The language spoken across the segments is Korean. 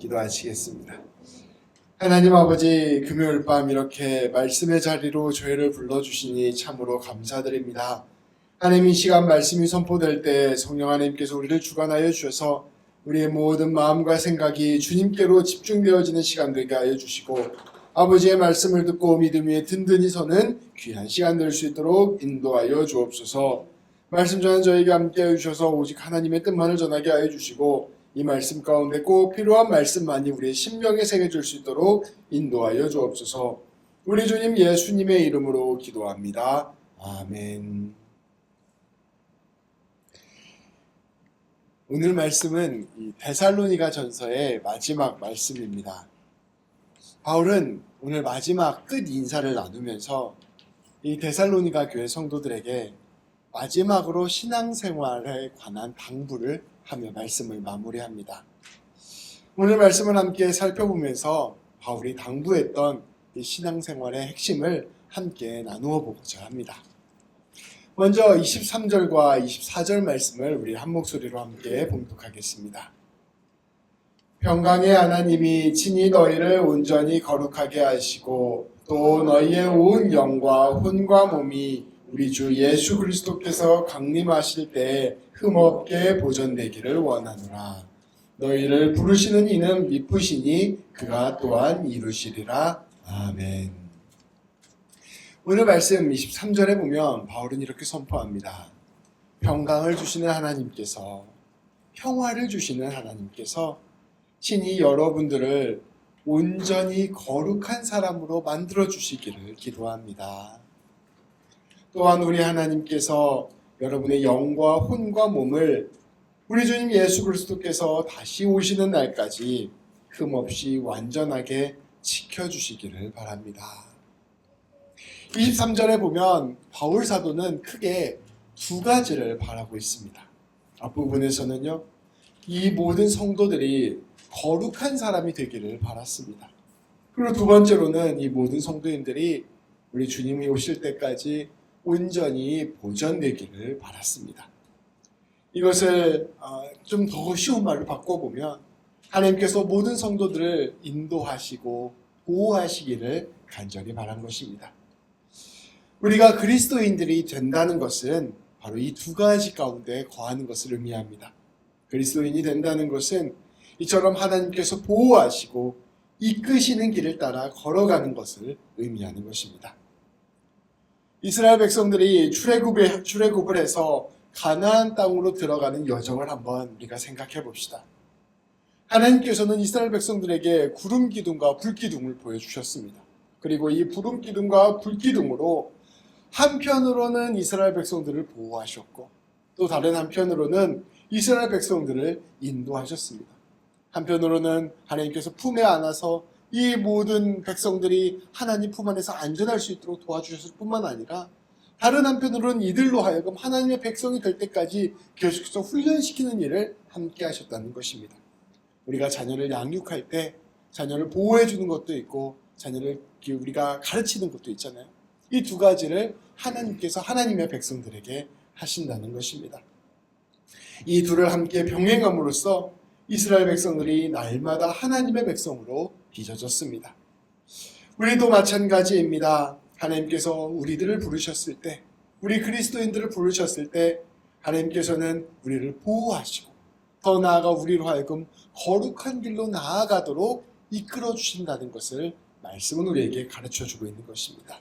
기도하시겠습니다. 하나님 아버지, 금요일 밤 이렇게 말씀의 자리로 저희를 불러주시니 참으로 감사드립니다. 하나님, 이 시간 말씀이 선포될 때 성령 하나님께서 우리를 주관하여 주셔서 우리의 모든 마음과 생각이 주님께로 집중되어지는 시간 되게 하여 주시고, 아버지의 말씀을 듣고 믿음 위에 든든히 서는 귀한 시간 될 수 있도록 인도하여 주옵소서. 말씀 전한 저에게 함께하여 주셔서 오직 하나님의 뜻만을 전하게 하여 주시고, 이 말씀 가운데 꼭 필요한 말씀만이 우리의 심령에 새겨질 수 있도록 인도하여 주옵소서. 우리 주님 예수님의 이름으로 기도합니다. 아멘. 오늘 말씀은 이 데살로니가 전서의 마지막 말씀입니다. 바울은 오늘 마지막 끝 인사를 나누면서 이 데살로니가 교회 성도들에게 마지막으로 신앙생활에 관한 당부를 하며 말씀을 마무리합니다. 오늘 말씀을 함께 살펴보면서 바울이 당부했던 이 신앙생활의 핵심을 함께 나누어 보고자 합니다. 먼저 23절과 24절 말씀을 우리 한 목소리로 함께 봉독하겠습니다. 평강의 하나님이 친히 너희를 온전히 거룩하게 하시고 또 너희의 온 영과 혼과 몸이 우리 주 예수 그리스도께서 강림하실 때에 흠없게 보존되기를 원하노라. 너희를 부르시는 이는 미쁘시니 그가 또한 이루시리라. 아멘. 오늘 말씀 23절에 보면 바울은 이렇게 선포합니다. 평강을 주시는 하나님께서, 평화를 주시는 하나님께서 친히 여러분들을 온전히 거룩한 사람으로 만들어 주시기를 기도합니다. 또한 우리 하나님께서 여러분의 영과 혼과 몸을 우리 주님 예수 그리스도께서 다시 오시는 날까지 흠없이 완전하게 지켜주시기를 바랍니다. 23절에 보면 바울 사도는 크게 두 가지를 바라고 있습니다. 앞부분에서는요, 이 모든 성도들이 거룩한 사람이 되기를 바랐습니다. 그리고 두 번째로는 이 모든 성도인들이 우리 주님이 오실 때까지 온전히 보존되기를 바랐습니다. 이것을 좀 더 쉬운 말로 바꿔보면 하나님께서 모든 성도들을 인도하시고 보호하시기를 간절히 바란 것입니다. 우리가 그리스도인들이 된다는 것은 바로 이 두 가지 가운데 거하는 것을 의미합니다. 그리스도인이 된다는 것은 이처럼 하나님께서 보호하시고 이끄시는 길을 따라 걸어가는 것을 의미하는 것입니다. 이스라엘 백성들이 출애굽을 해서 가나안 땅으로 들어가는 여정을 한번 우리가 생각해 봅시다. 하나님께서는 이스라엘 백성들에게 구름 기둥과 불 기둥을 보여주셨습니다. 그리고 이 구름 기둥과 불 기둥으로 한편으로는 이스라엘 백성들을 보호하셨고 또 다른 한편으로는 이스라엘 백성들을 인도하셨습니다. 한편으로는 하나님께서 품에 안아서 이 모든 백성들이 하나님 품 안에서 안전할 수 있도록 도와주셨을 뿐만 아니라 다른 한편으로는 이들로 하여금 하나님의 백성이 될 때까지 계속해서 훈련시키는 일을 함께 하셨다는 것입니다. 우리가 자녀를 양육할 때 자녀를 보호해 주는 것도 있고 자녀를 우리가 가르치는 것도 있잖아요. 이 두 가지를 하나님께서 하나님의 백성들에게 하신다는 것입니다. 이 둘을 함께 병행함으로써 이스라엘 백성들이 날마다 하나님의 백성으로 빚어졌습니다. 우리도 마찬가지입니다. 하나님께서 우리들을 부르셨을 때, 우리 그리스도인들을 부르셨을 때 하나님께서는 우리를 보호하시고 더 나아가 우리로 하여금 거룩한 길로 나아가도록 이끌어 주신다는 것을 말씀은 우리에게 가르쳐주고 있는 것입니다.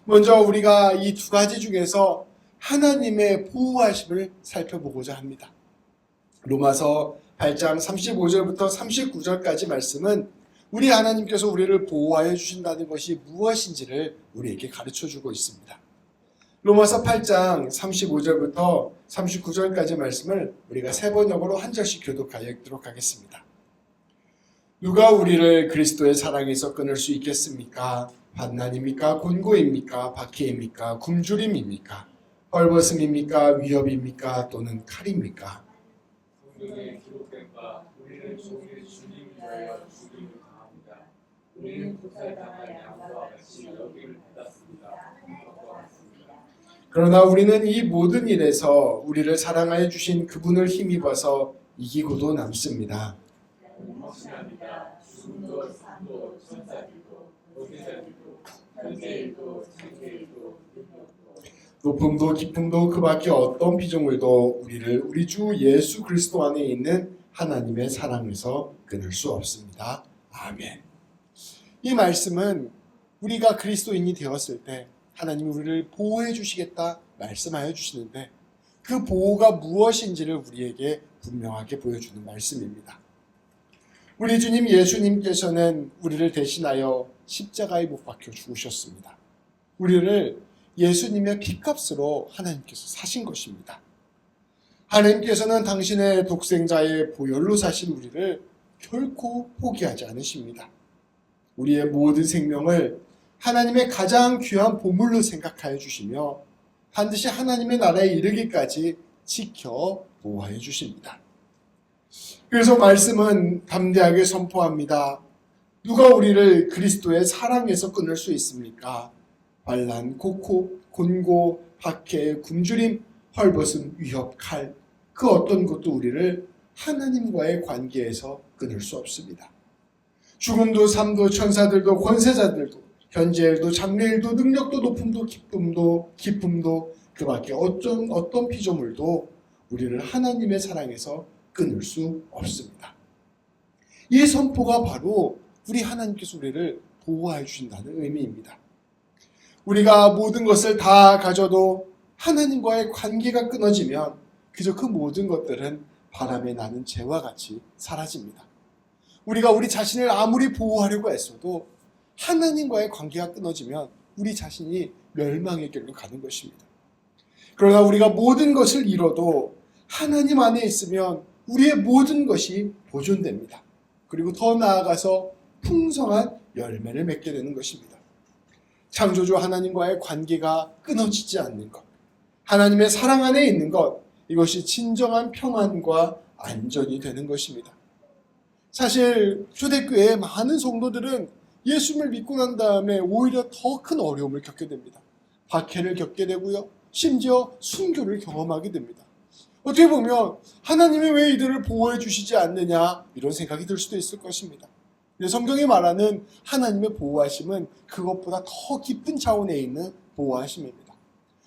먼저 우리가 이 두 가지 중에서 하나님의 보호하심을 살펴보고자 합니다. 로마서 8장 35절부터 39절까지 말씀은 우리 하나님께서 우리를 보호하여 주신다는 것이 무엇인지를 우리에게 가르쳐주고 있습니다. 로마서 8장 35절부터 39절까지 말씀을 우리가 세 번역으로 한 절씩 교독하여 읽도록 하겠습니다. 누가 우리를 그리스도의 사랑에서 끊을 수 있겠습니까? 환난입니까? 곤고입니까? 박해입니까? 굶주림입니까? 헐벗음입니까? 위협입니까? 또는 칼입니까? 성경에 기록된 바 우리는 종일 주님 위하여 죽임을 당합니다. 우리는 도살당한 양과 같이 여김을 받았습니다. 그러나 우리는 이 모든 일에서 우리를 사랑하여 주신 그분을 힘입어서 이기고도 남습니다. 확신합니다. 죽음도 삶도 천사들도 보혜사들도 현재일도 장래일도 능력도 높음도 깊음도 그 밖에 어떤 피조물도 우리를 우리 주 예수 그리스도 안에 있는 하나님의 사랑에서 끊을 수 없습니다. 아멘. 이 말씀은 우리가 그리스도인이 되었을 때 하나님이 우리를 보호해 주시겠다 말씀하여 주시는데 그 보호가 무엇인지를 우리에게 분명하게 보여주는 말씀입니다. 우리 주님 예수님께서는 우리를 대신하여 십자가에 못 박혀 죽으셨습니다. 우리를 예수님의 피값으로 하나님께서 사신 것입니다. 하나님께서는 당신의 독생자의 보혈로 사신 우리를 결코 포기하지 않으십니다. 우리의 모든 생명을 하나님의 가장 귀한 보물로 생각하여 주시며 반드시 하나님의 나라에 이르기까지 지켜 보호하여 주십니다. 그래서 말씀은 담대하게 선포합니다. 누가 우리를 그리스도의 사랑에서 끊을 수 있습니까? 반란, 고코, 곤고, 박해, 굶주림, 헐벗음, 위협, 칼, 그 어떤 것도 우리를 하나님과의 관계에서 끊을 수 없습니다. 죽음도 삶도 천사들도 권세자들도 현재일도 장래일도 능력도 높음도 기쁨도 그 밖에 어떤 피조물도 우리를 하나님의 사랑에서 끊을 수 없습니다. 이 선포가 바로 우리 하나님께서 우리를 보호해 주신다는 의미입니다. 우리가 모든 것을 다 가져도 하나님과의 관계가 끊어지면 그저 그 모든 것들은 바람에 나는 재와 같이 사라집니다. 우리가 우리 자신을 아무리 보호하려고 했어도 하나님과의 관계가 끊어지면 우리 자신이 멸망의 길로 가는 것입니다. 그러나 우리가 모든 것을 잃어도 하나님 안에 있으면 우리의 모든 것이 보존됩니다. 그리고 더 나아가서 풍성한 열매를 맺게 되는 것입니다. 창조주 하나님과의 관계가 끊어지지 않는 것, 하나님의 사랑 안에 있는 것, 이것이 진정한 평안과 안전이 되는 것입니다. 사실 초대교회의 많은 성도들은 예수님을 믿고 난 다음에 오히려 더 큰 어려움을 겪게 됩니다. 박해를 겪게 되고요. 심지어 순교를 경험하게 됩니다. 어떻게 보면 하나님이 왜 이들을 보호해 주시지 않느냐 이런 생각이 들 수도 있을 것입니다. 성경이 말하는 하나님의 보호하심은 그것보다 더 깊은 차원에 있는 보호하심입니다.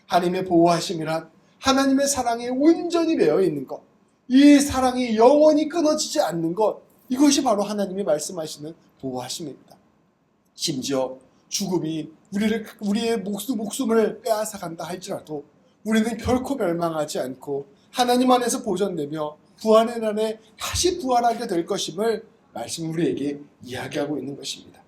하나님의 보호하심이란 하나님의 사랑에 온전히 매여 있는 것, 이 사랑이 영원히 끊어지지 않는 것, 이것이 바로 하나님이 말씀하시는 보호하심입니다. 심지어 죽음이 우리의 목숨을 빼앗아간다 할지라도 우리는 결코 멸망하지 않고 하나님 안에서 보존되며 부활의 날에 다시 부활하게 될 것임을 말씀 우리에게 이야기하고 있는 것입니다.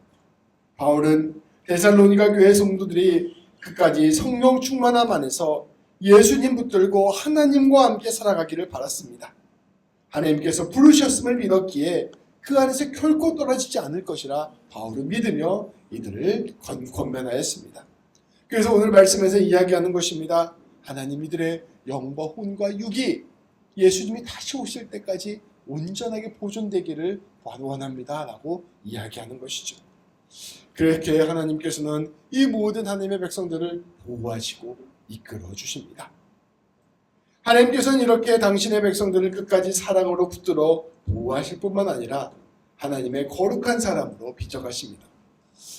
바울은 데살로니가 교회 성도들이 끝까지 성령 충만함 안에서 예수님 붙들고 하나님과 함께 살아가기를 바랐습니다. 하나님께서 부르셨음을 믿었기에 그 안에서 결코 떨어지지 않을 것이라 바울은 믿으며 이들을 권면하였습니다. 그래서 오늘 말씀에서 이야기하는 것입니다. 하나님 이들의 영과 혼과 육이 예수님이 다시 오실 때까지 온전하게 보존되기를 원합니다 라고 이야기하는 것이죠. 그렇게 하나님께서는 이 모든 하나님의 백성들을 보호하시고 이끌어 주십니다. 하나님께서는 이렇게 당신의 백성들을 끝까지 사랑으로 붙들어 보호하실 뿐만 아니라 하나님의 거룩한 사람으로 빚어가십니다.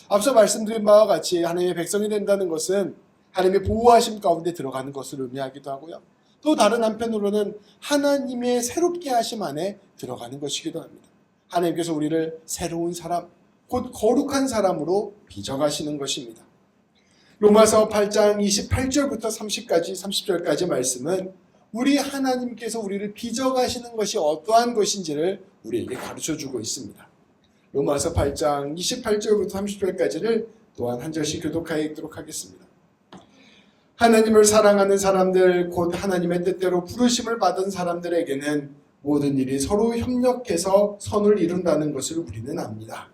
앞서 말씀드린 바와 같이 하나님의 백성이 된다는 것은 하나님의 보호하심 가운데 들어가는 것을 의미하기도 하고요. 또 다른 한편으로는 하나님의 새롭게 하심 안에 들어가는 것이기도 합니다. 하나님께서 우리를 새로운 사람, 곧 거룩한 사람으로 빚어가시는 것입니다. 로마서 8장 28절부터 30절까지 말씀은 우리 하나님께서 우리를 빚어가시는 것이 어떠한 것인지를 우리에게 가르쳐주고 있습니다. 로마서 8장 28절부터 30절까지를 또한 한 절씩 교독하여 읽도록 하겠습니다. 하나님을 사랑하는 사람들, 곧 하나님의 뜻대로 부르심을 받은 사람들에게는 모든 일이 서로 협력해서 선을 이룬다는 것을 우리는 압니다.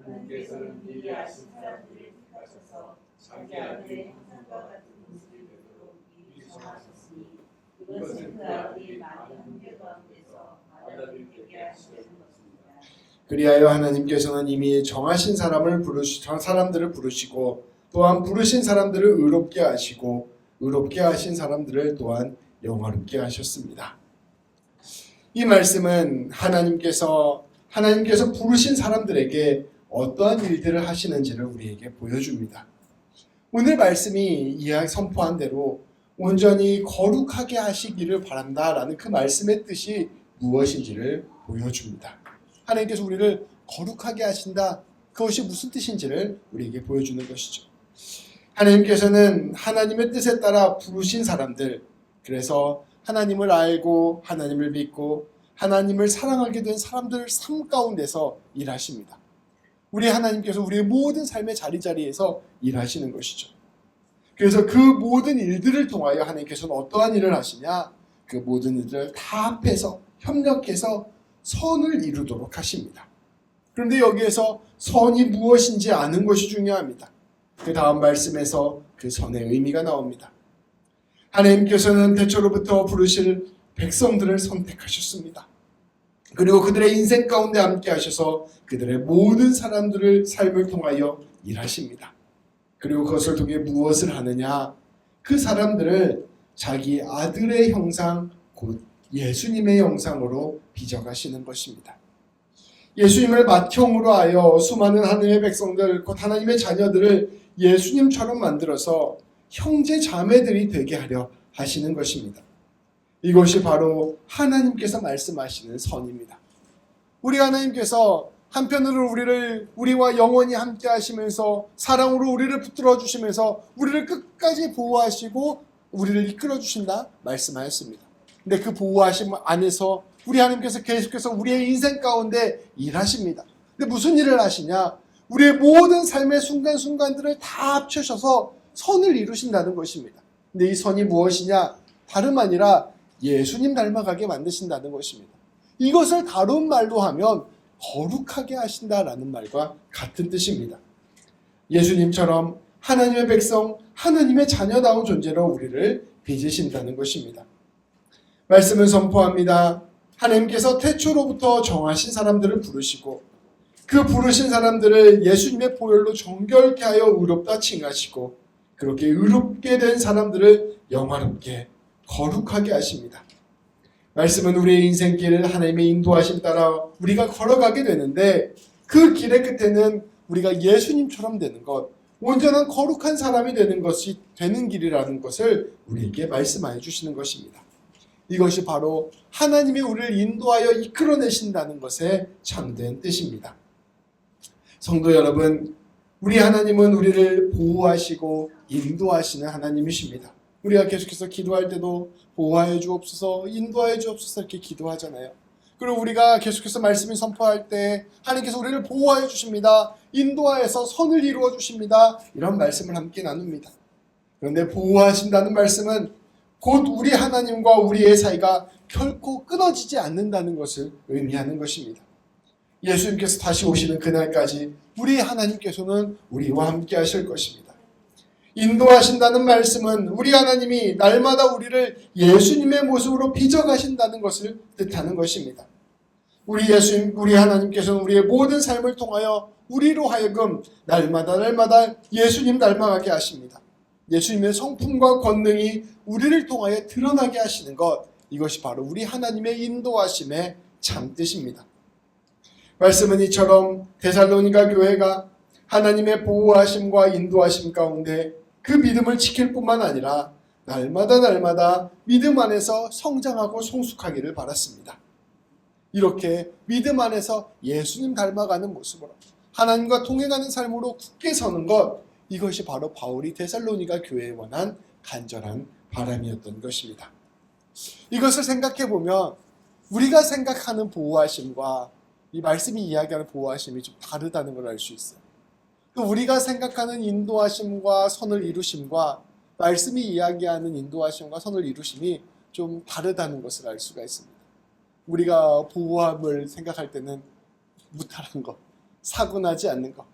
하나님께서는 미리 아신 사람들을 택하셔서 자기 아들의 형상과 같은 모습이 되도록 미리 정하셨으니 이것은 그 아들이 많은 형제 가운데서 받아들이게 하시려는 것입니다. 그리하여 하나님께서는 이미 정하신 사람들을 부르시고 또한 부르신 사람들을 의롭게 하시고 의롭게 하신 사람들을 또한 영화롭게 하셨습니다. 이 말씀은 하나님께서 하나님께서 부르신 사람들에게 어떠한 일들을 하시는지를 우리에게 보여줍니다. 오늘 말씀이 이야기 선포한 대로 온전히 거룩하게 하시기를 바란다라는 그 말씀의 뜻이 무엇인지를 보여줍니다. 하나님께서 우리를 거룩하게 하신다. 그것이 무슨 뜻인지를 우리에게 보여주는 것이죠. 하나님께서는 하나님의 뜻에 따라 부르신 사람들, 그래서 하나님을 알고 하나님을 믿고 하나님을 사랑하게 된 사람들 삶 가운데서 일하십니다. 우리 하나님께서 우리의 모든 삶의 자리자리에서 일하시는 것이죠. 그래서 그 모든 일들을 통하여 하나님께서는 어떠한 일을 하시냐? 그 모든 일들을 다 합해서 협력해서 선을 이루도록 하십니다. 그런데 여기에서 선이 무엇인지 아는 것이 중요합니다. 그 다음 말씀에서 그 선의 의미가 나옵니다. 하나님께서는 태초로부터 부르실 백성들을 선택하셨습니다. 그리고 그들의 인생 가운데 함께 하셔서 그들의 모든 사람들을 삶을 통하여 일하십니다. 그리고 그것을 통해 무엇을 하느냐? 그 사람들을 자기 아들의 형상, 곧 예수님의 형상으로 빚어가시는 것입니다. 예수님을 맏형으로 하여 수많은 하늘의 백성들, 곧 하나님의 자녀들을 예수님처럼 만들어서 형제 자매들이 되게 하려 하시는 것입니다. 이것이 바로 하나님께서 말씀하시는 선입니다. 우리 하나님께서 한편으로 우리와 영원히 함께 하시면서 사랑으로 우리를 붙들어 주시면서 우리를 끝까지 보호하시고 우리를 이끌어 주신다 말씀하였습니다. 근데 그 보호하심 안에서 우리 하나님께서 계속해서 우리의 인생 가운데 일하십니다. 근데 무슨 일을 하시냐? 우리의 모든 삶의 순간순간들을 다 합치셔서 선을 이루신다는 것입니다. 근데 이 선이 무엇이냐? 다름 아니라 예수님 닮아가게 만드신다는 것입니다. 이것을 다른 말로 하면 거룩하게 하신다라는 말과 같은 뜻입니다. 예수님처럼 하나님의 백성, 하나님의 자녀다운 존재로 우리를 빚으신다는 것입니다. 말씀을 선포합니다. 하나님께서 태초로부터 정하신 사람들을 부르시고 그 부르신 사람들을 예수님의 보혈로 정결케 하여 의롭다 칭하시고 그렇게 의롭게 된 사람들을 영화롭게 거룩하게 하십니다. 말씀은 우리의 인생길을 하나님의 인도하심 따라 우리가 걸어가게 되는데 그 길의 끝에는 우리가 예수님처럼 되는 것, 온전한 거룩한 사람이 되는 것이 되는 길이라는 것을 우리에게 말씀하여 주시는 것입니다. 이것이 바로 하나님이 우리를 인도하여 이끌어내신다는 것의 참된 뜻입니다. 성도 여러분, 우리 하나님은 우리를 보호하시고 인도하시는 하나님이십니다. 우리가 계속해서 기도할 때도 보호하여 주옵소서, 인도하여 주옵소서 이렇게 기도하잖아요. 그리고 우리가 계속해서 말씀을 선포할 때 하나님께서 우리를 보호하여 주십니다. 인도하여서 선을 이루어 주십니다. 이런 말씀을 함께 나눕니다. 그런데 보호하신다는 말씀은 곧 우리 하나님과 우리의 사이가 결코 끊어지지 않는다는 것을 의미하는 것입니다. 예수님께서 다시 오시는 그날까지 우리 하나님께서는 우리와 함께 하실 것입니다. 인도하신다는 말씀은 우리 하나님이 날마다 우리를 예수님의 모습으로 빚어가신다는 것을 뜻하는 것입니다. 우리 하나님께서는 우리의 모든 삶을 통하여 우리로 하여금 날마다 예수님 닮아가게 하십니다. 예수님의 성품과 권능이 우리를 통하여 드러나게 하시는 것, 이것이 바로 우리 하나님의 인도하심의 참뜻입니다. 말씀은 이처럼 데살로니가 교회가 하나님의 보호하심과 인도하심 가운데 그 믿음을 지킬 뿐만 아니라 날마다 믿음 안에서 성장하고 성숙하기를 바랐습니다. 이렇게 믿음 안에서 예수님 닮아가는 모습으로 하나님과 동행하는 삶으로 굳게 서는 것, 이것이 바로 바울이 데살로니가 교회에 원한 간절한 바람이었던 것입니다. 이것을 생각해 보면 우리가 생각하는 보호하심과 이 말씀이 이야기하는 보호하심이 좀 다르다는 걸 알 수 있어요. 또 우리가 생각하는 인도하심과 선을 이루심과 말씀이 이야기하는 인도하심과 선을 이루심이 좀 다르다는 것을 알 수가 있습니다. 우리가 보호함을 생각할 때는 무탈한 것, 사고 나지 않는 것,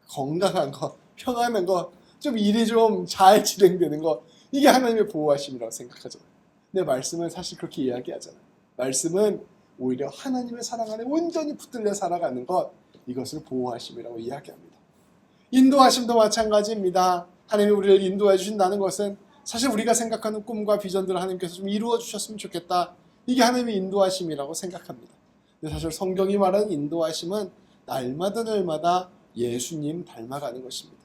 건강한 것, 평안한 것, 좀 일이 좀 잘 진행되는 것, 이게 하나님의 보호하심이라고 생각하잖아요. 근데 말씀은 사실 그렇게 이야기하잖아요. 말씀은 오히려 하나님의 사랑 안에 온전히 붙들려 살아가는 것, 이것을 보호하심이라고 이야기합니다. 인도하심도 마찬가지입니다. 하나님이 우리를 인도해 주신다는 것은 사실 우리가 생각하는 꿈과 비전들을 하나님께서 좀 이루어 주셨으면 좋겠다. 이게 하나님의 인도하심이라고 생각합니다. 근데 사실 성경이 말하는 인도하심은 날마다 예수님 닮아가는 것입니다.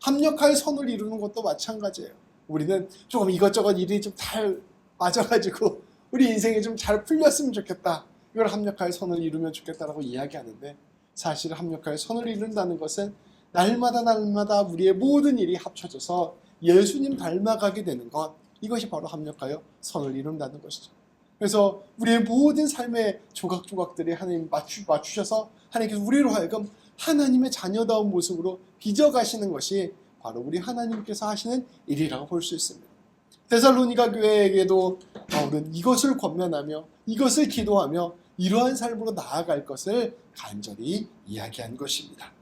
합력하여 선을 이루는 것도 마찬가지예요. 우리는 조금 이것저것 일이 좀 잘 맞아가지고 우리 인생이 좀 잘 풀렸으면 좋겠다. 이걸 합력하여 선을 이루면 좋겠다라고 이야기하는데, 사실 합력하여 선을 이룬다는 것은 날마다 우리의 모든 일이 합쳐져서 예수님 닮아가게 되는 것, 이것이 바로 합력하여 선을 이룬다는 것이죠. 그래서 우리의 모든 삶의 조각조각들이 하나님 맞추셔서 하나님께서 우리로 하여금 하나님의 자녀다운 모습으로 빚어가시는 것이 바로 우리 하나님께서 하시는 일이라고 볼 수 있습니다. 데살로니가 교회에게도 바울은 이것을 권면하며 이것을 기도하며 이러한 삶으로 나아갈 것을 간절히 이야기한 것입니다.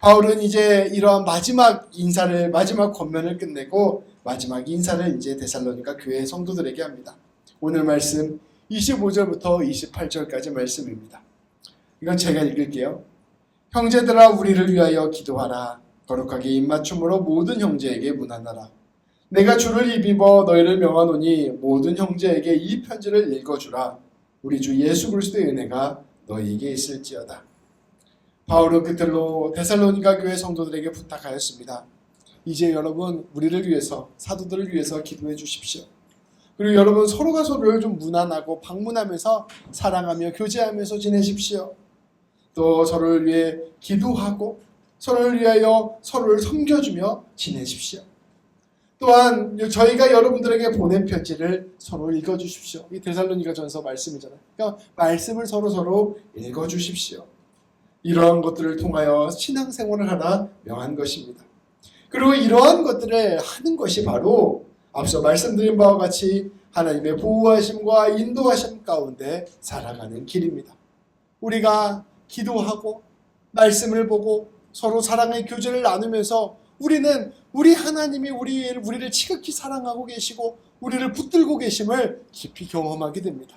바울은 이제 이러한 마지막 권면을 끝내고 마지막 인사를 이제 데살로니가 교회 성도들에게 합니다. 오늘 말씀 25절부터 28절까지 말씀입니다. 이건 제가 읽을게요. 형제들아, 우리를 위하여 기도하라. 거룩하게 입맞춤으로 모든 형제에게 문안하라. 내가 주를 입입어 너희를 명하노니 모든 형제에게 이 편지를 읽어주라. 우리 주 예수 그리스도의 은혜가 너희에게 있을지어다. 바울은 끝으로 데살로니가 교회 성도들에게 부탁하였습니다. 이제 여러분, 우리를 위해서, 사도들을 위해서 기도해 주십시오. 그리고 여러분, 서로가 서로를 좀 문안하고 방문하면서 사랑하며 교제하면서 지내십시오. 또 서로를 위해 기도하고 서로를 위하여 서로를 섬겨주며 지내십시오. 또한 저희가 여러분들에게 보낸 편지를 서로 읽어주십시오. 이 데살로니가 전서 말씀이잖아요. 그러니까 말씀을 서로 읽어주십시오. 이러한 것들을 통하여 신앙생활을 하라 명한 것입니다. 그리고 이러한 것들을 하는 것이 바로 앞서 말씀드린 바와 같이 하나님의 보호하심과 인도하심 가운데 살아가는 길입니다. 우리가 기도하고 말씀을 보고 서로 사랑의 교제를 나누면서 우리는 우리 하나님이 우리를 지극히 사랑하고 계시고 우리를 붙들고 계심을 깊이 경험하게 됩니다.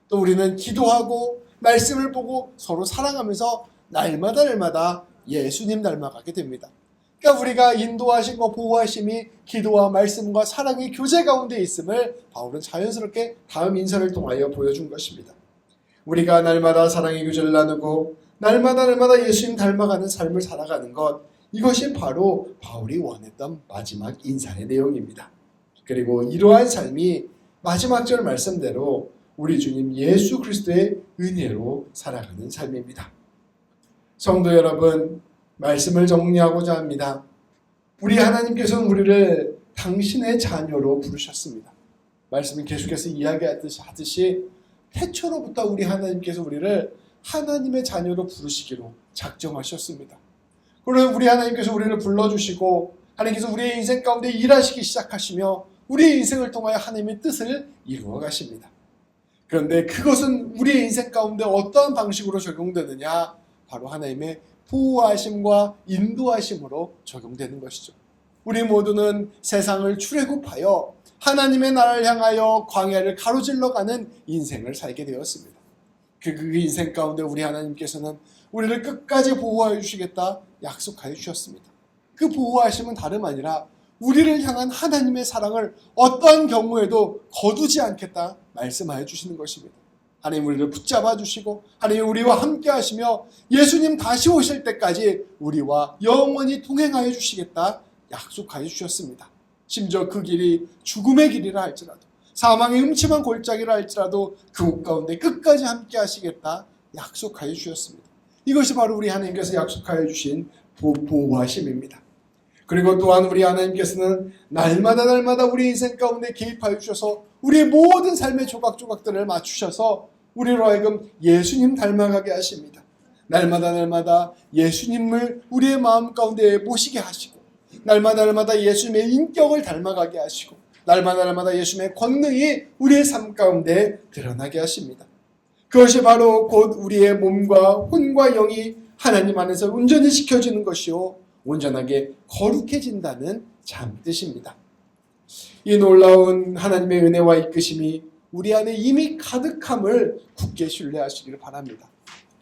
또 우리는 기도하고 말씀을 보고 서로 사랑하면서 날마다 예수님 닮아가게 됩니다. 그러니까 우리가 인도하심과 보호하심이 기도와 말씀과 사랑의 교제 가운데 있음을 바울은 자연스럽게 다음 인사를 통하여 보여준 것입니다. 우리가 날마다 사랑의 교제를 나누고 날마다 예수님 닮아가는 삶을 살아가는 것, 이것이 바로 바울이 원했던 마지막 인사의 내용입니다. 그리고 이러한 삶이 마지막 절 말씀대로 우리 주님 예수 그리스도의 은혜로 살아가는 삶입니다. 성도 여러분, 말씀을 정리하고자 합니다. 우리 하나님께서는 우리를 당신의 자녀로 부르셨습니다. 말씀을 계속해서 이야기하듯이 태초로부터 우리 하나님께서 우리를 하나님의 자녀로 부르시기로 작정하셨습니다. 그리고 우리 하나님께서 우리를 불러주시고 하나님께서 우리의 인생 가운데 일하시기 시작하시며 우리의 인생을 통하여 하나님의 뜻을 이루어 가십니다. 그런데 그것은 우리의 인생 가운데 어떠한 방식으로 적용되느냐? 바로 하나님의 보호하심과 인도하심으로 적용되는 것이죠. 우리 모두는 세상을 출애굽하여 하나님의 나라를 향하여 광야를 가로질러가는 인생을 살게 되었습니다. 그 인생 가운데 우리 하나님께서는 우리를 끝까지 보호하여 주시겠다 약속하여 주셨습니다. 그 보호하심은 다름 아니라 우리를 향한 하나님의 사랑을 어떠한 경우에도 거두지 않겠다 말씀하여 주시는 것입니다. 하나님 우리를 붙잡아 주시고 하나님 우리와 함께 하시며 예수님 다시 오실 때까지 우리와 영원히 동행하여 주시겠다 약속하여 주셨습니다. 심지어 그 길이 죽음의 길이라 할지라도 사망의 음침한 골짜기라 할지라도 그곳 가운데 끝까지 함께 하시겠다 약속하여 주셨습니다. 이것이 바로 우리 하나님께서 약속하여 주신 보호하심입니다. 그리고 또한 우리 하나님께서는 날마다 우리 인생 가운데 개입하여 주셔서 우리의 모든 삶의 조각조각들을 맞추셔서 우리로 하여금 예수님 닮아가게 하십니다. 날마다 예수님을 우리의 마음 가운데 모시게 하시고 날마다 예수님의 인격을 닮아가게 하시고 날마다 예수님의 권능이 우리의 삶 가운데 드러나게 하십니다. 그것이 바로 곧 우리의 몸과 혼과 영이 하나님 안에서 온전히 지켜지는 것이요 온전하게 거룩해진다는 참 뜻입니다. 이 놀라운 하나님의 은혜와 이끄심이 우리 안에 이미 가득함을 굳게 신뢰하시기를 바랍니다.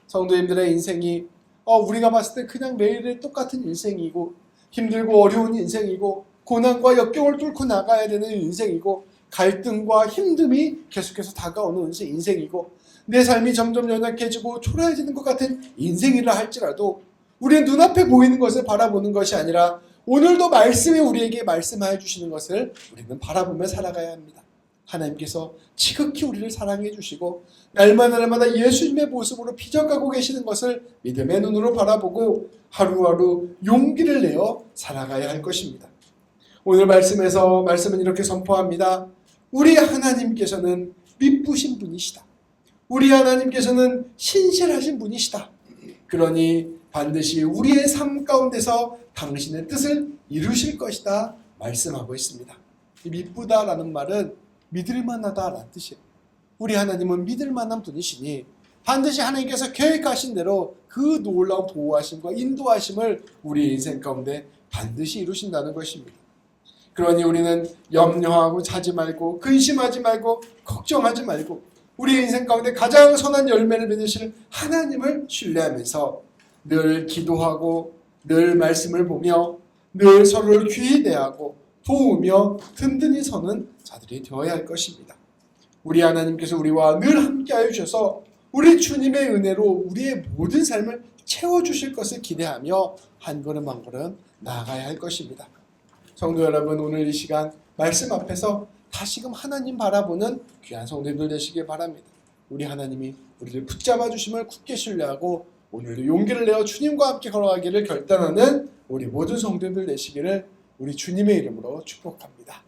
성도님들의 인생이 우리가 봤을 때 그냥 매일의 똑같은 인생이고 힘들고 어려운 인생이고 고난과 역경을 뚫고 나가야 되는 인생이고 갈등과 힘듦이 계속해서 다가오는 인생이고 내 삶이 점점 연약해지고 초라해지는 것 같은 인생이라 할지라도 우리의 눈앞에 보이는 것을 바라보는 것이 아니라 오늘도 말씀이 우리에게 말씀하여 주시는 것을 우리는 바라보며 살아가야 합니다. 하나님께서 지극히 우리를 사랑해 주시고 날마다 예수님의 모습으로 빚어가고 계시는 것을 믿음의 눈으로 바라보고 하루하루 용기를 내어 살아가야 할 것입니다. 오늘 말씀은 이렇게 선포합니다. 우리 하나님께서는 미쁘신 분이시다. 우리 하나님께서는 신실하신 분이시다. 그러니 반드시 우리의 삶 가운데서 당신의 뜻을 이루실 것이다 말씀하고 있습니다. 이 미쁘다라는 말은 믿을만하다라는 뜻이에요. 우리 하나님은 믿을만한 분이시니 반드시 하나님께서 계획하신 대로 그 놀라운 보호하심과 인도하심을 우리 인생 가운데 반드시 이루신다는 것입니다. 그러니 우리는 염려하고 자지 말고 근심하지 말고 걱정하지 말고 우리 인생 가운데 가장 선한 열매를 맺으실 하나님을 신뢰하면서 늘 기도하고 늘 말씀을 보며 늘 서로를 귀히 대하고 도우며 든든히 서는 자들이 되어야 할 것입니다. 우리 하나님께서 우리와 늘 함께하여 주셔서 우리 주님의 은혜로 우리의 모든 삶을 채워주실 것을 기대하며 한 걸음 한 걸음 나아가야 할 것입니다. 성도 여러분, 오늘 이 시간 말씀 앞에서 다시금 하나님 바라보는 귀한 성도들 되시길 바랍니다. 우리 하나님이 우리를 붙잡아 주심을 굳게 신뢰하고 오늘도 용기를 내어 주님과 함께 걸어가기를 결단하는 우리 모든 성도들 되시기를 우리 주님의 이름으로 축복합니다.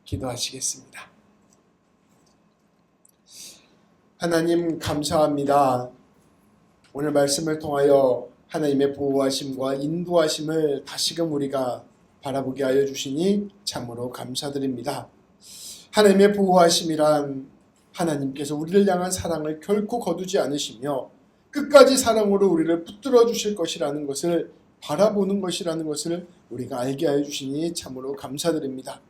기도하시겠습니다. 하나님 감사합니다. 오늘 말씀을 통하여 하나님의 보호하심과 인도하심을 다시금 우리가 바라보게 하여 주시니 참으로 감사드립니다. 하나님의 보호하심이란 하나님께서 우리를 향한 사랑을 결코 거두지 않으시며 끝까지 사랑으로 우리를 붙들어 주실 것이라는 것을 바라보는 것이라는 것을 우리가 알게 하여 주시니 참으로 감사드립니다.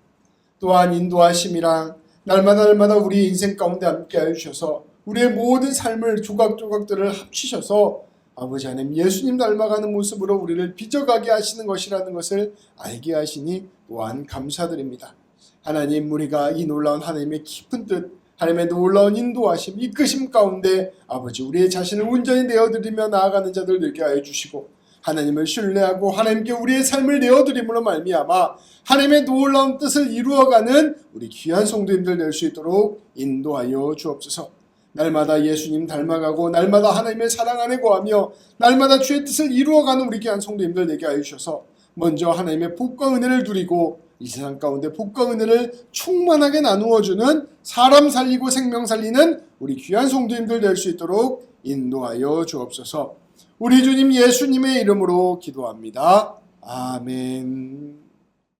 또한 인도하심이란 날마다 우리 인생 가운데 함께 하여 주셔서 우리의 모든 삶을 조각조각들을 합치셔서 아버지 하나님 예수님 닮아가는 모습으로 우리를 빚어가게 하시는 것이라는 것을 알게 하시니 또한 감사드립니다. 하나님, 우리가 이 놀라운 하나님의 깊은 뜻, 하나님의 놀라운 인도하심, 이끄심 가운데 아버지 우리의 자신을 온전히 내어드리며 나아가는 자들 되게 하여 주시고 하나님을 신뢰하고 하나님께 우리의 삶을 내어드림으로 말미암아 하나님의 놀라운 뜻을 이루어가는 우리 귀한 성도님들 될 수 있도록 인도하여 주옵소서. 날마다 예수님 닮아가고 날마다 하나님의 사랑 안에 거하며 날마다 주의 뜻을 이루어가는 우리 귀한 성도님들 되게 하여 주셔서 먼저 하나님의 복과 은혜를 누리고 이 세상 가운데 복과 은혜를 충만하게 나누어주는 사람 살리고 생명 살리는 우리 귀한 성도님들 될 수 있도록 인도하여 주옵소서. 우리 주님 예수님의 이름으로 기도합니다. 아멘.